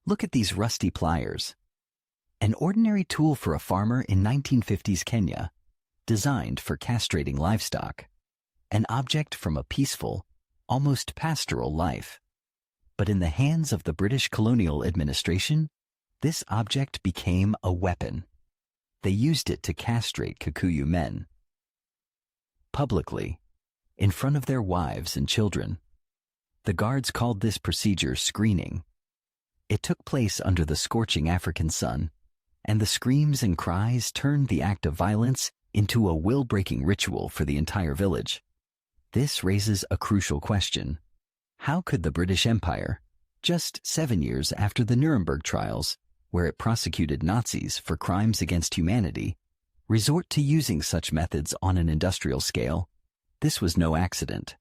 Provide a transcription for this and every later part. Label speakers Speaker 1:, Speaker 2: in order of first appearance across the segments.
Speaker 1: Look at these rusty pliers. An ordinary tool for a farmer in 1950s Kenya, designed for castrating livestock. An object from a peaceful, almost pastoral life. But in the hands of the British colonial administration, this object became a weapon. They used it to castrate Kikuyu men. Publicly, in front of their wives and children. The guards called this procedure screening. It took place under the scorching African sun, and the screams and cries turned the act of violence into a will-breaking ritual for the entire village. This raises a crucial question. How could the British Empire, just 7 years after the Nuremberg trials, where it prosecuted Nazis for crimes against humanity, resort to using such methods on an industrial scale? This was no accident.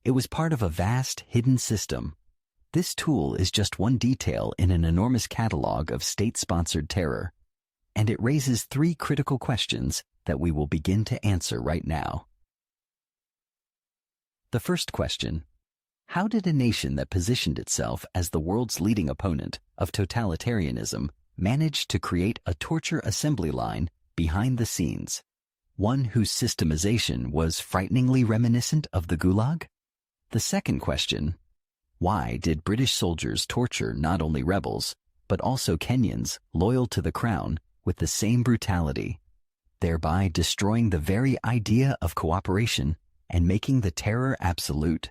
Speaker 1: It was part of a vast, hidden system. This tool is just one detail in an enormous catalog of state-sponsored terror, and it raises 3 critical questions that we will begin to answer right now. The first question: how did a nation that positioned itself as the world's leading opponent of totalitarianism manage to create a torture assembly line behind the scenes, one whose systemization was frighteningly reminiscent of the Gulag? The second question: why did British soldiers torture not only rebels, but also Kenyans loyal to the crown with the same brutality, thereby destroying the very idea of cooperation and making the terror absolute?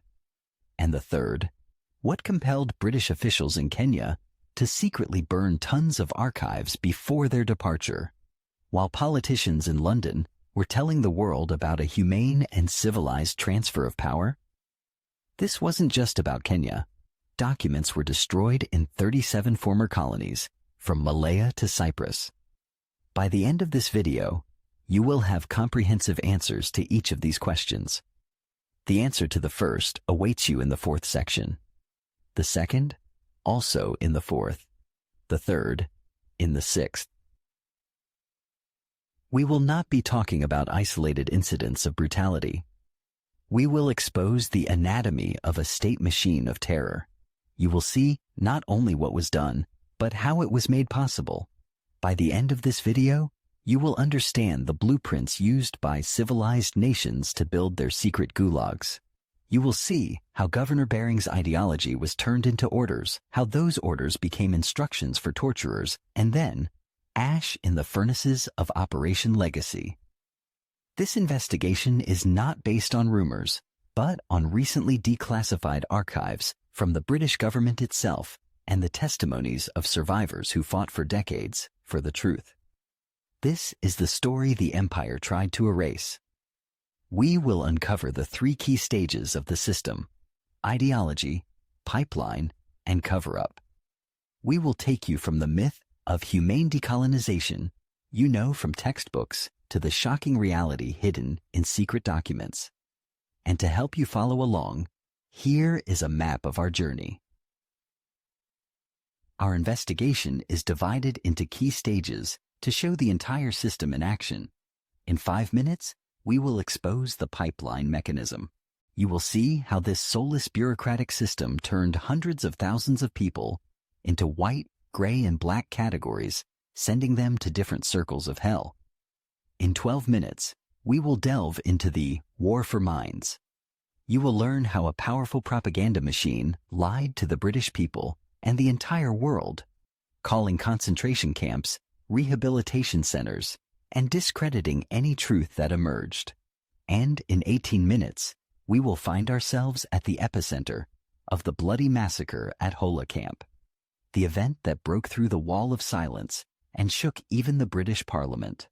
Speaker 1: And the third: what compelled British officials in Kenya to secretly burn tons of archives before their departure, while politicians in London were telling the world about a humane and civilized transfer of power? This wasn't just about Kenya. Documents were destroyed in 37 former colonies, from Malaya to Cyprus. By the end of this video, you will have comprehensive answers to each of these questions. The answer to the first awaits you in the 4th section. The second, also in the 4th. The third, in the 6th. We will not be talking about isolated incidents of brutality. We will expose the anatomy of a state machine of terror. You will see not only what was done, but how it was made possible. By the end of this video, you will understand the blueprints used by civilized nations to build their secret gulags. You will see how Governor Baring's ideology was turned into orders, how those orders became instructions for torturers, and then ash in the furnaces of Operation Legacy. This investigation is not based on rumors, but on recently declassified archives from the British government itself and the testimonies of survivors who fought for decades for the truth. This is the story the Empire tried to erase. We will uncover the 3 key stages of the system: ideology, pipeline, and cover-up. We will take you from the myth of humane decolonization, you know from textbooks, to the shocking reality hidden in secret documents. And to help you follow along, here is a map of our journey. Our investigation is divided into key stages to show the entire system in action. In 5 minutes, we will expose the pipeline mechanism. You will see how this soulless bureaucratic system turned hundreds of thousands of people into white, gray, and black categories, sending them to different circles of hell. In 12 minutes, we will delve into the war for minds. You will learn how a powerful propaganda machine lied to the British people and the entire world, calling concentration camps rehabilitation centers and discrediting any truth that emerged. And in 18 minutes, we will find ourselves at the epicenter of the bloody massacre at Hola Camp, the event that broke through the wall of silence and shook even the British Parliament.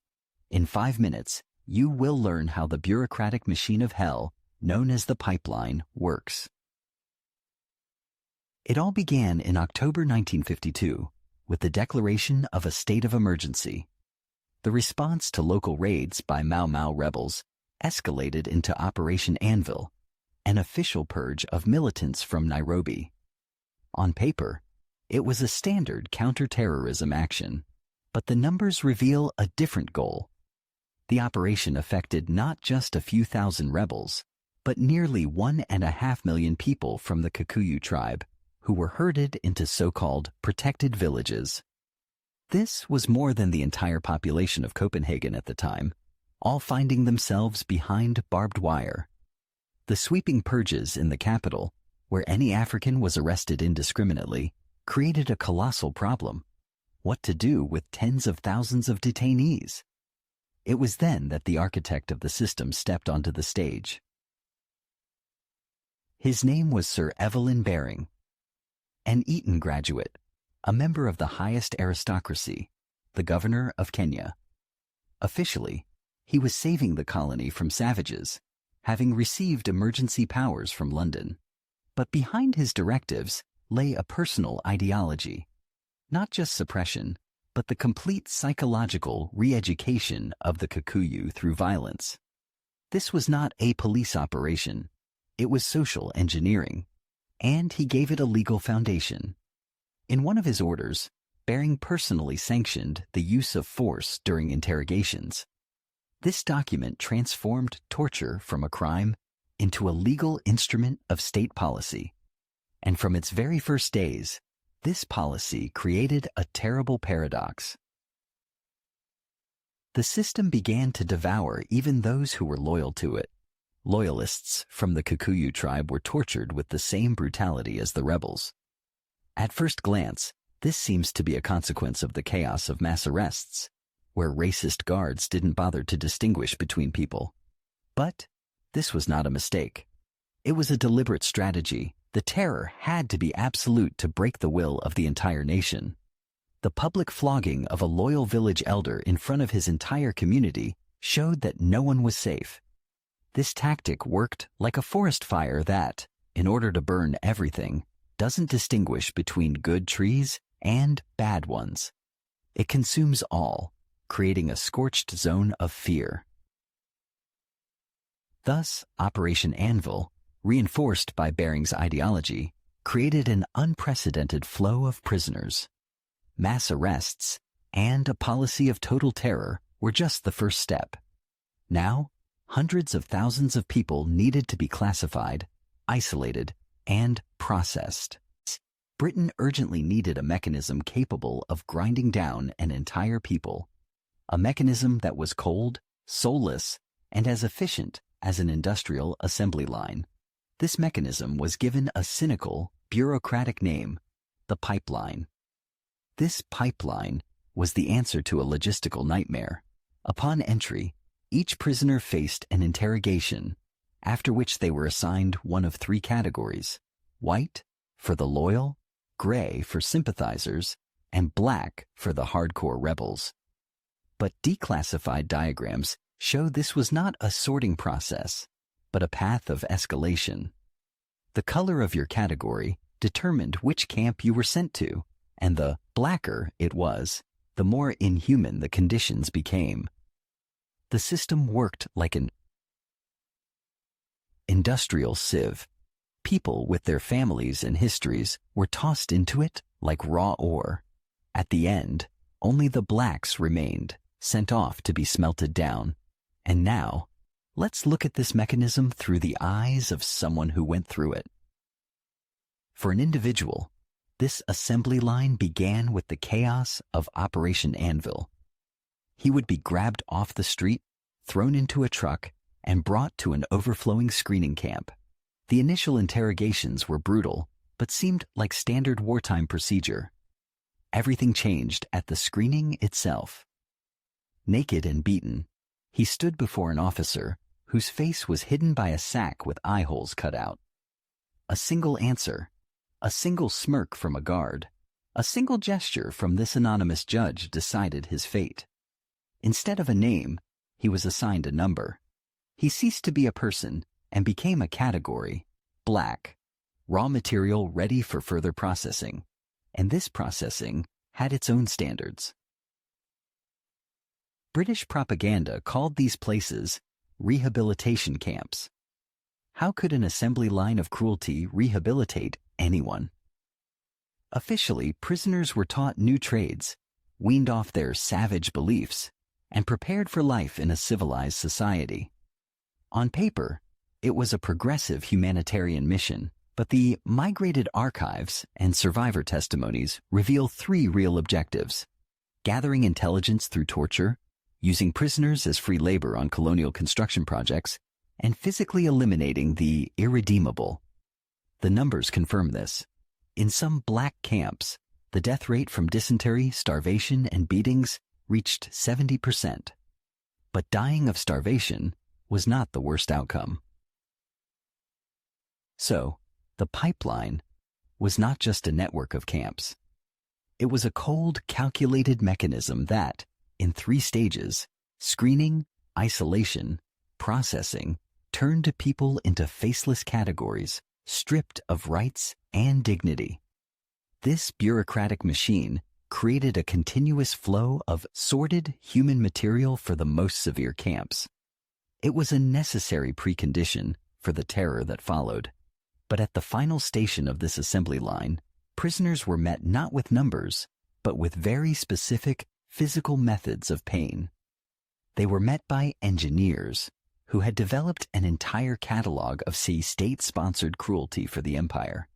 Speaker 1: In 5 minutes, you will learn how the bureaucratic machine of hell, known as the pipeline, works. It all began in October 1952 with the declaration of a state of emergency. The response to local raids by Mau Mau rebels escalated into Operation Anvil, an official purge of militants from Nairobi. On paper, it was a standard counter-terrorism action, but the numbers reveal a different goal. The operation affected not just a few thousand rebels, but nearly 1.5 million people from the Kikuyu tribe, who were herded into so-called protected villages. This was more than the entire population of Copenhagen at the time, all finding themselves behind barbed wire. The sweeping purges in the capital, where any African was arrested indiscriminately, created a colossal problem: what to do with tens of thousands of detainees. It was then that the architect of the system stepped onto the stage. His name was Sir Evelyn Baring, an Eton graduate, a member of the highest aristocracy, the Governor of Kenya. Officially, he was saving the colony from savages, having received emergency powers from London. But behind his directives lay a personal ideology, not just suppression, but the complete psychological re-education of the Kikuyu through violence. This was not a police operation, it was social engineering, and he gave it a legal foundation. In one of his orders, Baring personally sanctioned the use of force during interrogations. This document transformed torture from a crime into a legal instrument of state policy. And from its very first days, this policy created a terrible paradox. The system began to devour even those who were loyal to it. Loyalists from the Kikuyu tribe were tortured with the same brutality as the rebels. At first glance, this seems to be a consequence of the chaos of mass arrests, where racist guards didn't bother to distinguish between people. But this was not a mistake. It was a deliberate strategy. The terror had to be absolute to break the will of the entire nation. The public flogging of a loyal village elder in front of his entire community showed that no one was safe. This tactic worked like a forest fire that, in order to burn everything, doesn't distinguish between good trees and bad ones. It consumes all, creating a scorched zone of fear. Thus, Operation Anvil, reinforced by Baring's ideology, created an unprecedented flow of prisoners. Mass arrests and a policy of total terror were just the first step. Now, hundreds of thousands of people needed to be classified, isolated, and processed. Britain urgently needed a mechanism capable of grinding down an entire people, a mechanism that was cold, soulless, and as efficient as an industrial assembly line. This mechanism was given a cynical, bureaucratic name: the pipeline. This pipeline was the answer to a logistical nightmare. Upon entry, each prisoner faced an interrogation, after which they were assigned one of three categories: white for the loyal, gray for sympathizers, and black for the hardcore rebels. But declassified diagrams show this was not a sorting process, but a path of escalation. The color of your category determined which camp you were sent to, and the blacker it was, the more inhuman the conditions became. The system worked like an industrial sieve. People with their families and histories were tossed into it like raw ore. At the end, only the blacks remained, sent off to be smelted down. And now, let's look at this mechanism through the eyes of someone who went through it. For an individual, this assembly line began with the chaos of Operation Anvil. He would be grabbed off the street, thrown into a truck, and brought to an overflowing screening camp. The initial interrogations were brutal, but seemed like standard wartime procedure. Everything changed at the screening itself. Naked and beaten, he stood before an officer whose face was hidden by a sack with eye holes cut out. A single answer, a single smirk from a guard, a single gesture from this anonymous judge decided his fate. Instead of a name, he was assigned a number. He ceased to be a person and became a category: black, raw material ready for further processing. And this processing had its own standards. British propaganda called these places rehabilitation camps. How could an assembly line of cruelty rehabilitate anyone? Officially, prisoners were taught new trades, weaned off their savage beliefs, and prepared for life in a civilized society. On paper, it was a progressive humanitarian mission, But the migrated archives and survivor testimonies reveal three real objectives: gathering intelligence through torture, using prisoners as free labor on colonial construction projects, and physically eliminating the irredeemable. The numbers confirm this. In some black camps, the death rate from dysentery, starvation, and beatings reached 70%. But dying of starvation was not the worst outcome. So, the pipeline was not just a network of camps. It was a cold, calculated mechanism that, in 3 stages, screening, isolation, processing, turned people into faceless categories, stripped of rights and dignity. This bureaucratic machine created a continuous flow of sordid human material for the most severe camps. It was a necessary precondition for the terror that followed. But at the final station of this assembly line, prisoners were met not with numbers, but with very specific physical methods of pain. They were met by engineers who had developed an entire catalog of state-sponsored cruelty for the empire.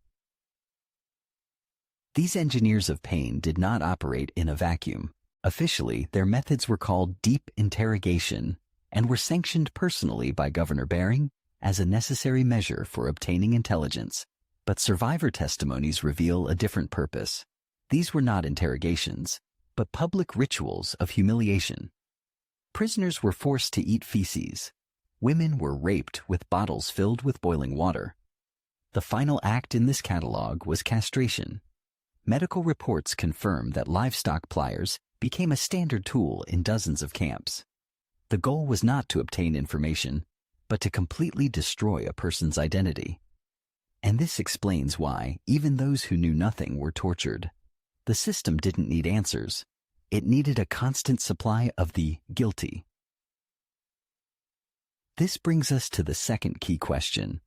Speaker 1: These engineers of pain did not operate in a vacuum. Officially, their methods were called deep interrogation and were sanctioned personally by Governor Baring as a necessary measure for obtaining intelligence. But survivor testimonies reveal a different purpose. These were not interrogations, but public rituals of humiliation. Prisoners were forced to eat feces. Women were raped with bottles filled with boiling water. The final act in this catalog was castration. Medical reports confirm that livestock pliers became a standard tool in dozens of camps. The goal was not to obtain information, but to completely destroy a person's identity. And this explains why even those who knew nothing were tortured. The system didn't need answers. It needed a constant supply of the guilty. This brings us to the second key question: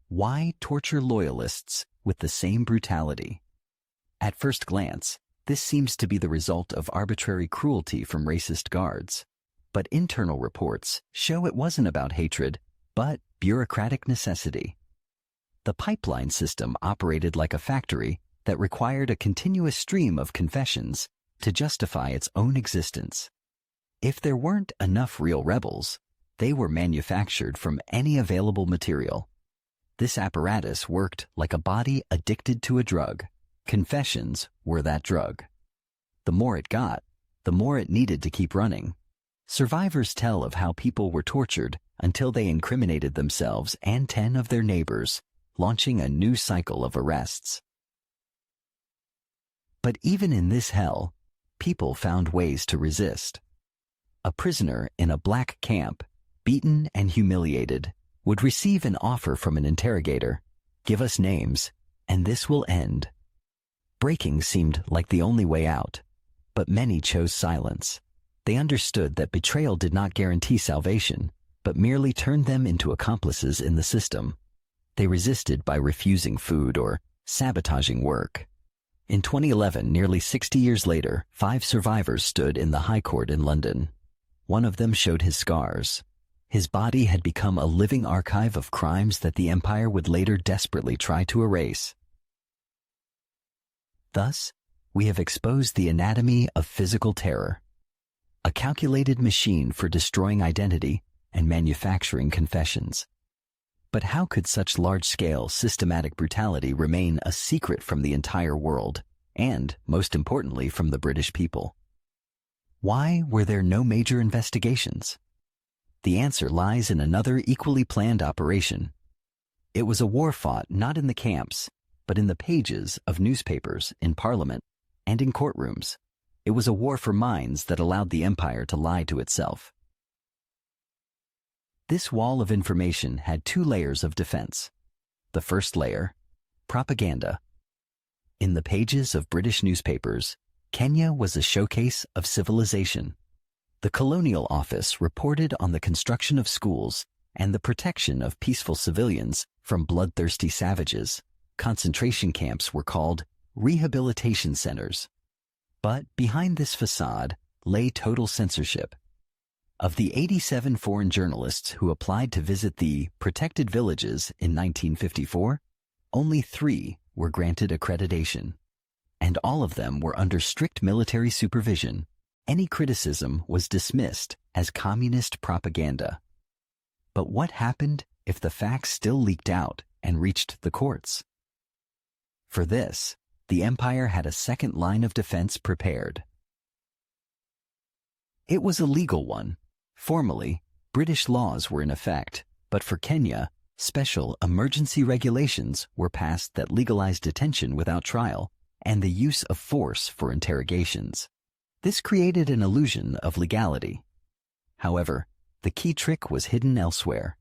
Speaker 1: why torture loyalists with the same brutality? At first glance, this seems to be the result of arbitrary cruelty from racist guards. But internal reports show it wasn't about hatred, but bureaucratic necessity. The pipeline system operated like a factory that required a continuous stream of confessions to justify its own existence. If there weren't enough real rebels, they were manufactured from any available material. This apparatus worked like a body addicted to a drug. Confessions were that drug. The more it got, the more it needed to keep running. Survivors tell of how people were tortured until they incriminated themselves and 10 of their neighbors, launching a new cycle of arrests. But even in this hell, people found ways to resist. A prisoner in a black camp, beaten and humiliated, would receive an offer from an interrogator: "Give us names, and this will end." Breaking seemed like the only way out, but many chose silence. They understood that betrayal did not guarantee salvation, but merely turned them into accomplices in the system. They resisted by refusing food or sabotaging work. In 2011, nearly 60 years later, 5 survivors stood in the High Court in London. One of them showed his scars. His body had become a living archive of crimes that the empire would later desperately try to erase. Thus, we have exposed the anatomy of physical terror, a calculated machine for destroying identity and manufacturing confessions. But how could such large-scale, systematic brutality remain a secret from the entire world, and, most importantly, from the British people? Why were there no major investigations? The answer lies in another equally planned operation. It was a war fought not in the camps, but in the pages of newspapers, in Parliament, and in courtrooms. It was a war for minds that allowed the empire to lie to itself. This wall of information had 2 layers of defense. The first layer, propaganda. In the pages of British newspapers, Kenya was a showcase of civilization. The Colonial Office reported on the construction of schools and the protection of peaceful civilians from bloodthirsty savages. Concentration camps were called rehabilitation centers. But behind this facade lay total censorship. Of the 87 foreign journalists who applied to visit the protected villages in 1954, only 3 were granted accreditation, and all of them were under strict military supervision. Any criticism was dismissed as communist propaganda. But what happened if the facts still leaked out and reached the courts? For this, the empire had a second line of defense prepared. It was a legal one. Formally, British laws were in effect, but for Kenya, special emergency regulations were passed that legalized detention without trial and the use of force for interrogations. This created an illusion of legality. However, the key trick was hidden elsewhere.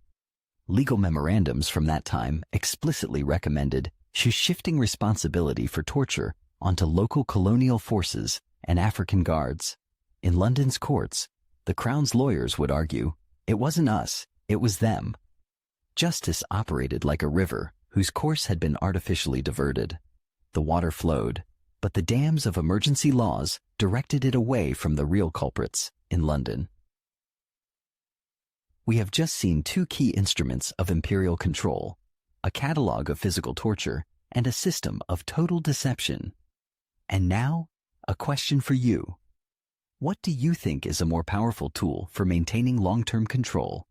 Speaker 1: Legal memorandums from that time explicitly recommended shifting responsibility for torture onto local colonial forces and African guards. In London's courts, the Crown's lawyers would argue, it wasn't us, it was them. Justice operated like a river whose course had been artificially diverted. The water flowed, but the dams of emergency laws directed it away from the real culprits in London. We have just seen 2 key instruments of imperial control, a catalogue of physical torture and a system of total deception. And now, a question for you. What do you think is a more powerful tool for maintaining long-term control?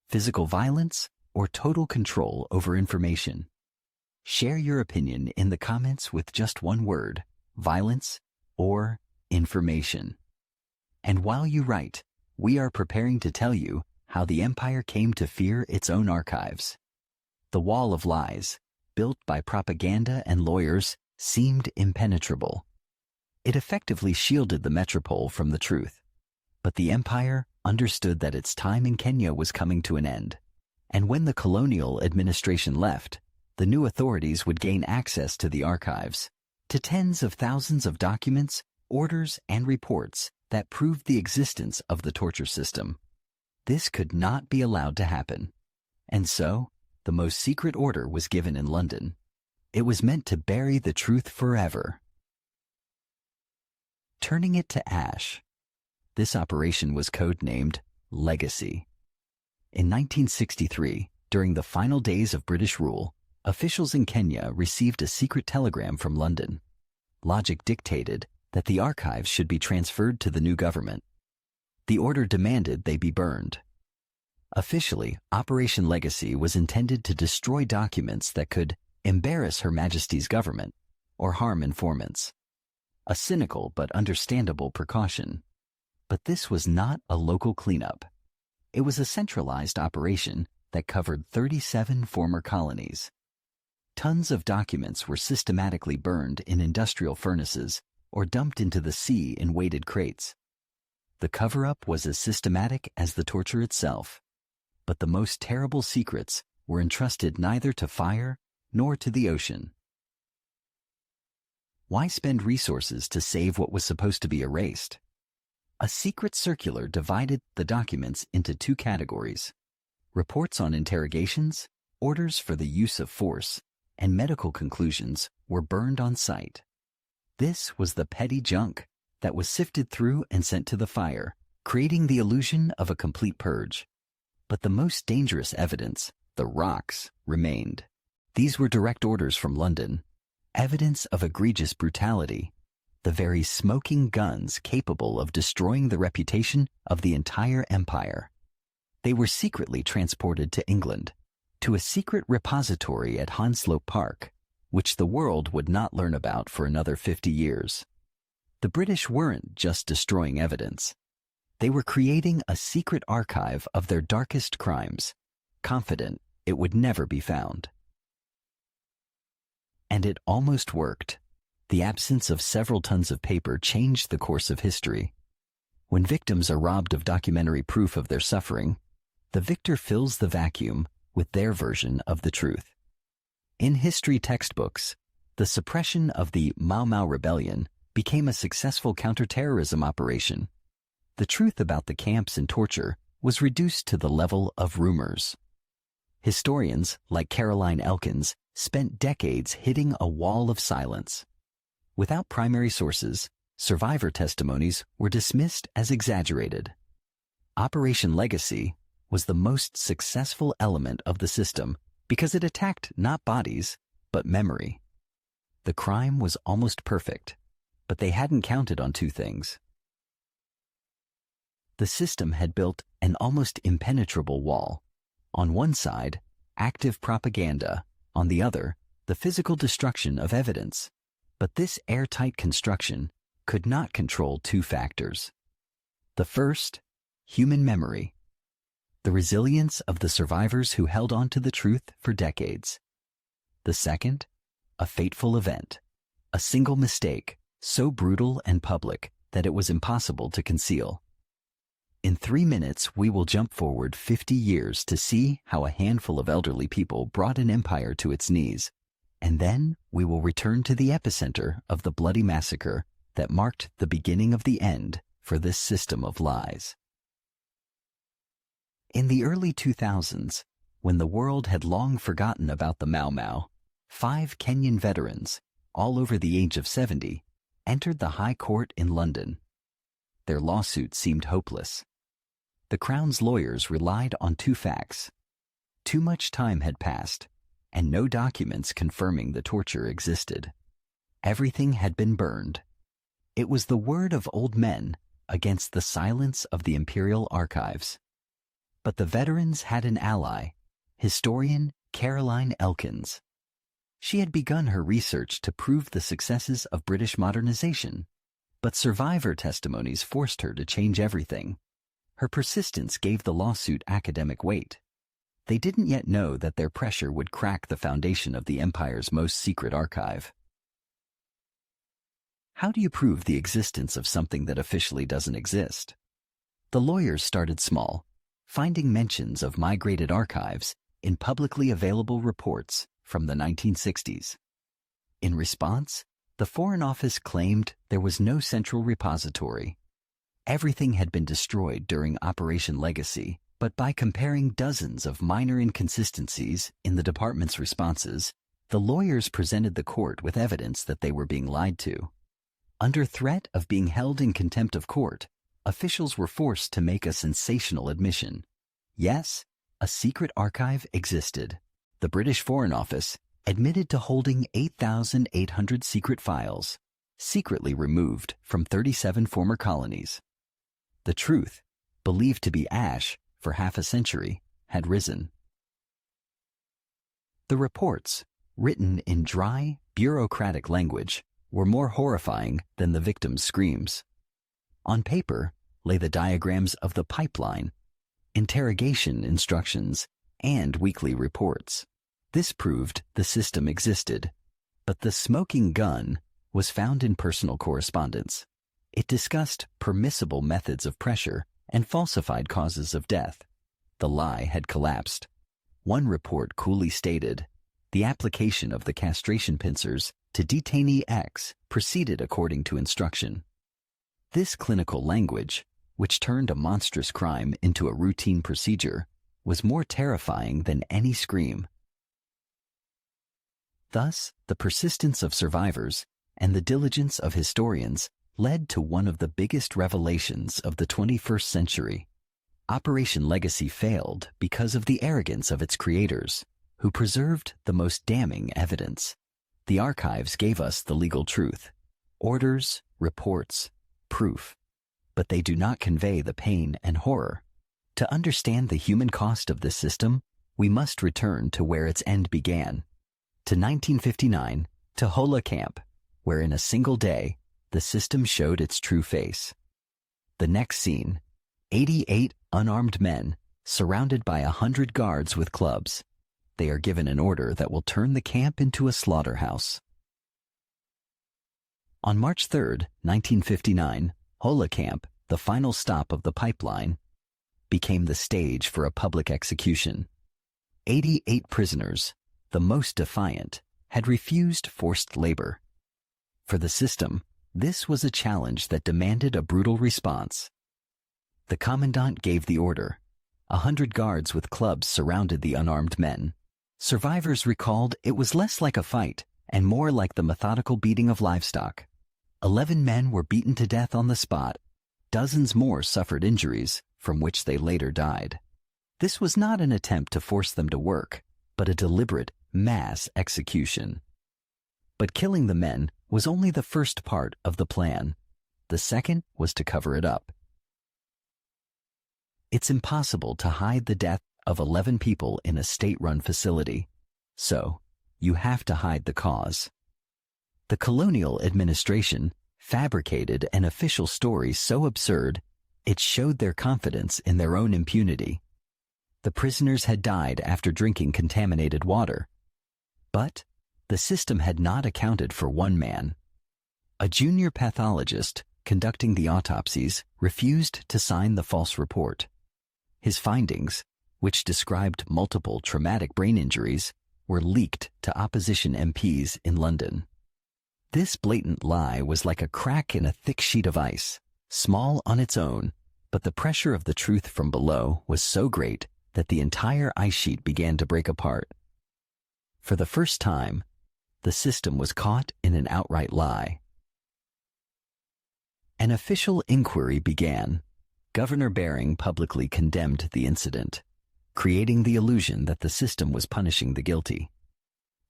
Speaker 1: Physical violence or total control over information? Share your opinion in the comments with just one word, violence or information. And while you write, we are preparing to tell you how the empire came to fear its own archives. The wall of lies, built by propaganda and lawyers, seemed impenetrable. It effectively shielded the metropole from the truth. But the empire understood that its time in Kenya was coming to an end. And when the colonial administration left, the new authorities would gain access to the archives, to tens of thousands of documents, orders, and reports that proved the existence of the torture system. This could not be allowed to happen. And so, the most secret order was given in London. It was meant to bury the truth forever. Turning it to ash. This operation was codenamed Legacy. In 1963, during the final days of British rule, officials in Kenya received a secret telegram from London. Logic dictated that the archives should be transferred to the new government. The order demanded they be burned. Officially, Operation Legacy was intended to destroy documents that could embarrass Her Majesty's government or harm informants. A cynical but understandable precaution. But this was not a local cleanup. It was a centralized operation that covered 37 former colonies. Tons of documents were systematically burned in industrial furnaces or dumped into the sea in weighted crates. The cover-up was as systematic as the torture itself. But the most terrible secrets were entrusted neither to fire nor to the ocean. Why spend resources to save what was supposed to be erased? A secret circular divided the documents into 2 categories: reports on interrogations, orders for the use of force, and medical conclusions were burned on sight. This was the petty junk that was sifted through and sent to the fire, creating the illusion of a complete purge. But the most dangerous evidence, the rocks, remained. These were direct orders from London, evidence of egregious brutality, the very smoking guns capable of destroying the reputation of the entire empire. They were secretly transported to England, to a secret repository at Hounslow Park, which the world would not learn about for another 50 years. The British weren't just destroying evidence. They were creating a secret archive of their darkest crimes, confident it would never be found. And it almost worked. The absence of several tons of paper changed the course of history. When victims are robbed of documentary proof of their suffering, the victor fills the vacuum with their version of the truth. In history textbooks, the suppression of the Mau Mau Rebellion became a successful counterterrorism operation. The truth about the camps and torture was reduced to the level of rumors. Historians, like Caroline Elkins, spent decades hitting a wall of silence. Without primary sources, survivor testimonies were dismissed as exaggerated. Operation Legacy was the most successful element of the system because it attacked not bodies, but memory. The crime was almost perfect, but they hadn't counted on two things. The system had built an almost impenetrable wall. On one side, active propaganda, on the other, the physical destruction of evidence. But this airtight construction could not control two factors. The first, human memory. The resilience of the survivors who held on to the truth for decades. The second, a fateful event. A single mistake, so brutal and public that it was impossible to conceal. In 3 minutes, we will jump forward 50 years to see how a handful of elderly people brought an empire to its knees. And then we will return to the epicenter of the bloody massacre that marked the beginning of the end for this system of lies. In the early 2000s, when the world had long forgotten about the Mau Mau, 5 Kenyan veterans, all over the age of 70, entered the High Court in London. Their lawsuit seemed hopeless. The Crown's lawyers relied on two facts. Too much time had passed, and no documents confirming the torture existed. Everything had been burned. It was the word of old men against the silence of the Imperial Archives. But the veterans had an ally, historian Caroline Elkins. She had begun her research to prove the successes of British modernization, but survivor testimonies forced her to change everything. Her persistence gave the lawsuit academic weight. They didn't yet know that their pressure would crack the foundation of the empire's most secret archive. How do you prove the existence of something that officially doesn't exist? The lawyers started small, finding mentions of migrated archives in publicly available reports from the 1960s. In response, the Foreign Office claimed there was no central repository. Everything had been destroyed during Operation Legacy, but by comparing dozens of minor inconsistencies in the department's responses, the lawyers presented the court with evidence that they were being lied to. Under threat of being held in contempt of court, officials were forced to make a sensational admission. Yes, a secret archive existed. The British Foreign Office admitted to holding 8,800 secret files, secretly removed from 37 former colonies. The truth, believed to be ash for half a century, had risen. The reports, written in dry, bureaucratic language, were more horrifying than the victims' screams. On paper lay the diagrams of the pipeline, interrogation instructions, and weekly reports. This proved the system existed, but the smoking gun was found in personal correspondence. It discussed permissible methods of pressure and falsified causes of death. The lie had collapsed. One report coolly stated, the application of the castration pincers to detainee X proceeded according to instruction. This clinical language, which turned a monstrous crime into a routine procedure, was more terrifying than any scream. Thus, the persistence of survivors and the diligence of historians led to one of the biggest revelations of the 21st century. Operation Legacy failed because of the arrogance of its creators, who preserved the most damning evidence. The archives gave us the legal truth, orders, reports, proof, but they do not convey the pain and horror. To understand the human cost of this system, we must return to where its end began, to 1959, to Hola Camp, where in a single day, the system showed its true face. The next scene, 88 unarmed men surrounded by 100 guards with clubs. They are given an order that will turn the camp into a slaughterhouse. On March 3, 1959, Hola Camp, the final stop of the pipeline, became the stage for a public execution. 88 prisoners, the most defiant, had refused forced labor. For the system, this was a challenge that demanded a brutal response. The commandant gave the order. 100 guards with clubs surrounded the unarmed men. Survivors recalled it was less like a fight and more like the methodical beating of livestock. 11 men were beaten to death on the spot. Dozens more suffered injuries, from which they later died. This was not an attempt to force them to work, but a deliberate, mass execution. But killing the men was only the first part of the plan. The second was to cover it up. It's impossible to hide the death of 11 people in a state-run facility, so you have to hide the cause. The colonial administration fabricated an official story so absurd it showed their confidence in their own impunity. The prisoners had died after drinking contaminated water. But the system had not accounted for one man. A junior pathologist conducting the autopsies refused to sign the false report. His findings, which described multiple traumatic brain injuries, were leaked to opposition MPs in London. This blatant lie was like a crack in a thick sheet of ice, small on its own, but the pressure of the truth from below was so great that the entire ice sheet began to break apart. For the first time, the system was caught in an outright lie. An official inquiry began. Governor Baring publicly condemned the incident, creating the illusion that the system was punishing the guilty.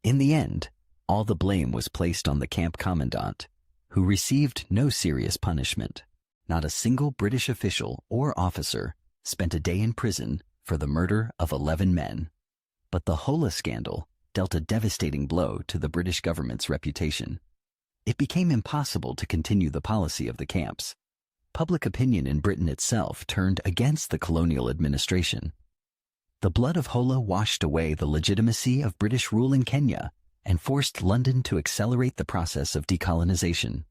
Speaker 1: In the end, all the blame was placed on the camp commandant, who received no serious punishment. Not a single British official or officer spent a day in prison for the murder of 11 men. But the Hola scandal dealt a devastating blow to the British government's reputation. It became impossible to continue the policy of the camps. Public opinion in Britain itself turned against the colonial administration. The blood of Hola washed away the legitimacy of British rule in Kenya and forced London to accelerate the process of decolonization.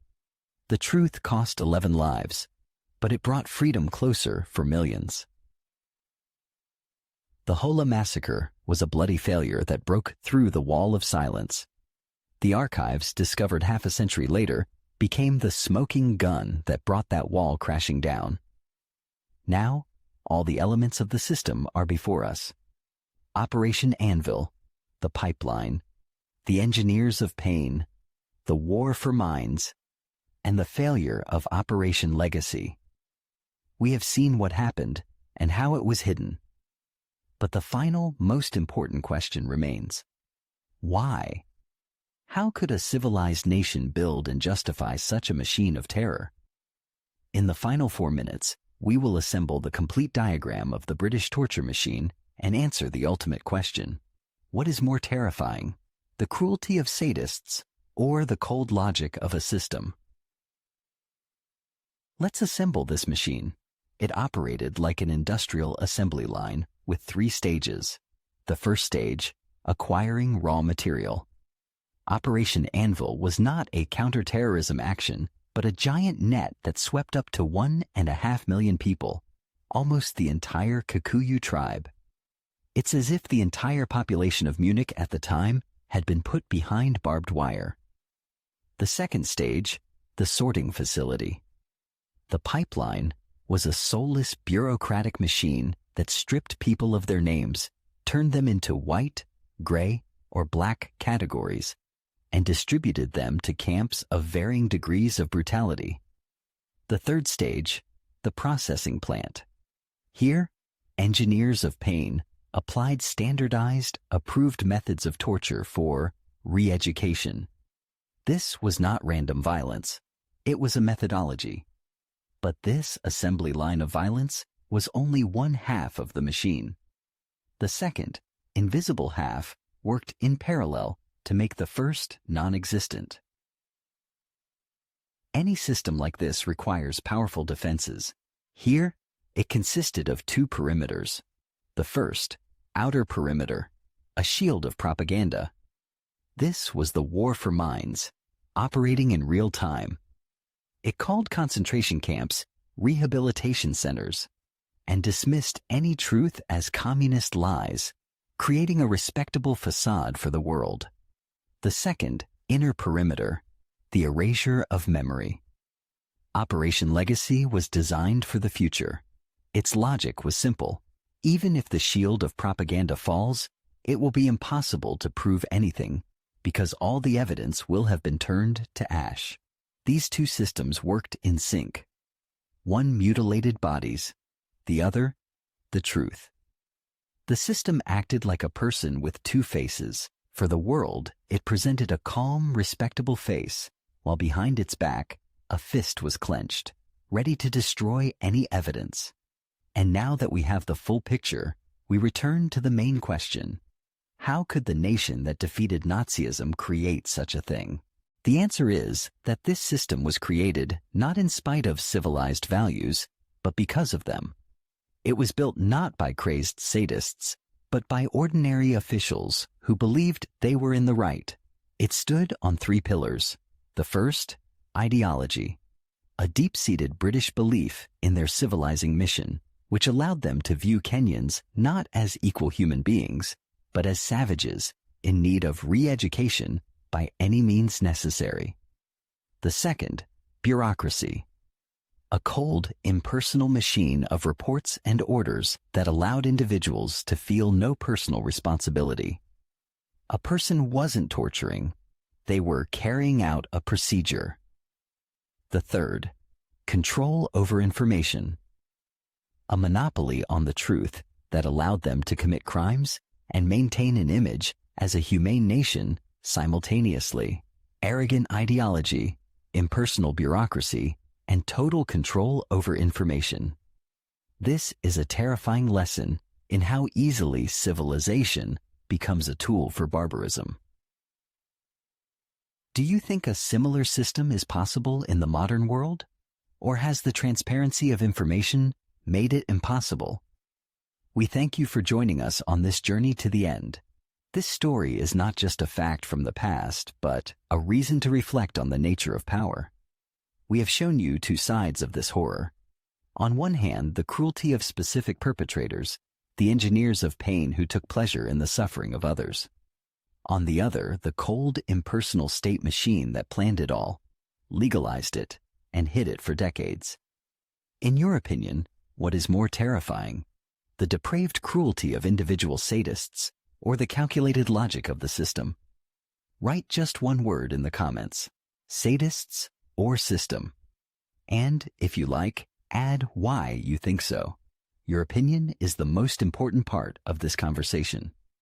Speaker 1: The truth cost 11 lives, but it brought freedom closer for millions. The Hola massacre was a bloody failure that broke through the wall of silence. The archives, discovered half a century later, became the smoking gun that brought that wall crashing down. Now, all the elements of the system are before us. Operation Anvil, the pipeline, the engineers of pain, the war for minds, and the failure of Operation Legacy. We have seen what happened and how it was hidden. But the final, most important question remains. Why? How could a civilized nation build and justify such a machine of terror? In the final 4 minutes, we will assemble the complete diagram of the British torture machine and answer the ultimate question. What is more terrifying, the cruelty of sadists or the cold logic of a system? Let's assemble this machine. It operated like an industrial assembly line with 3 stages. The first stage, acquiring raw material. Operation Anvil was not a counterterrorism action, but a giant net that swept up to 1.5 million people, almost the entire Kikuyu tribe. It's as if the entire population of Munich at the time had been put behind barbed wire. The second stage, the sorting facility. The pipeline was a soulless bureaucratic machine that stripped people of their names, turned them into white, gray, or black categories, and distributed them to camps of varying degrees of brutality. The third stage, the processing plant. Here, engineers of pain applied standardized, approved methods of torture for re-education. This was not random violence. It was a methodology. But this assembly line of violence was only one half of the machine. The second, invisible half, worked in parallel to make the first non-existent. Any system like this requires powerful defenses. Here, it consisted of 2 perimeters. The first, outer perimeter, a shield of propaganda. This was the war for minds, operating in real time. It called concentration camps rehabilitation centers and dismissed any truth as communist lies, creating a respectable facade for the world. The second, inner perimeter, the erasure of memory. Operation Legacy was designed for the future. Its logic was simple. Even if the shield of propaganda falls, it will be impossible to prove anything because all the evidence will have been turned to ash. These 2 systems worked in sync. One mutilated bodies, the other, the truth. The system acted like a person with 2 faces, For the world, it presented a calm, respectable face, while behind its back, a fist was clenched, ready to destroy any evidence. And now that we have the full picture, we return to the main question. How could the nation that defeated Nazism create such a thing? The answer is that this system was created not in spite of civilized values, but because of them. It was built not by crazed sadists, but by ordinary officials who believed they were in the right. It stood on 3 pillars. The first, ideology, a deep-seated British belief in their civilizing mission, which allowed them to view Kenyans not as equal human beings, but as savages in need of re-education by any means necessary. The second, bureaucracy, a cold, impersonal machine of reports and orders that allowed individuals to feel no personal responsibility. A person wasn't torturing, they were carrying out a procedure. The third, control over information, a monopoly on the truth that allowed them to commit crimes and maintain an image as a humane nation simultaneously. Arrogant ideology, impersonal bureaucracy, and total control over information. This is a terrifying lesson in how easily civilization becomes a tool for barbarism. Do you think a similar system is possible in the modern world? Or has the transparency of information made it impossible? We thank you for joining us on this journey to the end. This story is not just a fact from the past, but a reason to reflect on the nature of power. We have shown you 2 sides of this horror. On one hand, the cruelty of specific perpetrators, the engineers of pain who took pleasure in the suffering of others. On the other, the cold, impersonal state machine that planned it all, legalized it, and hid it for decades. In your opinion, what is more terrifying, the depraved cruelty of individual sadists or the calculated logic of the system? Write just one word in the comments, sadists or system. And, if you like, add why you think so. Your opinion is the most important part of this conversation.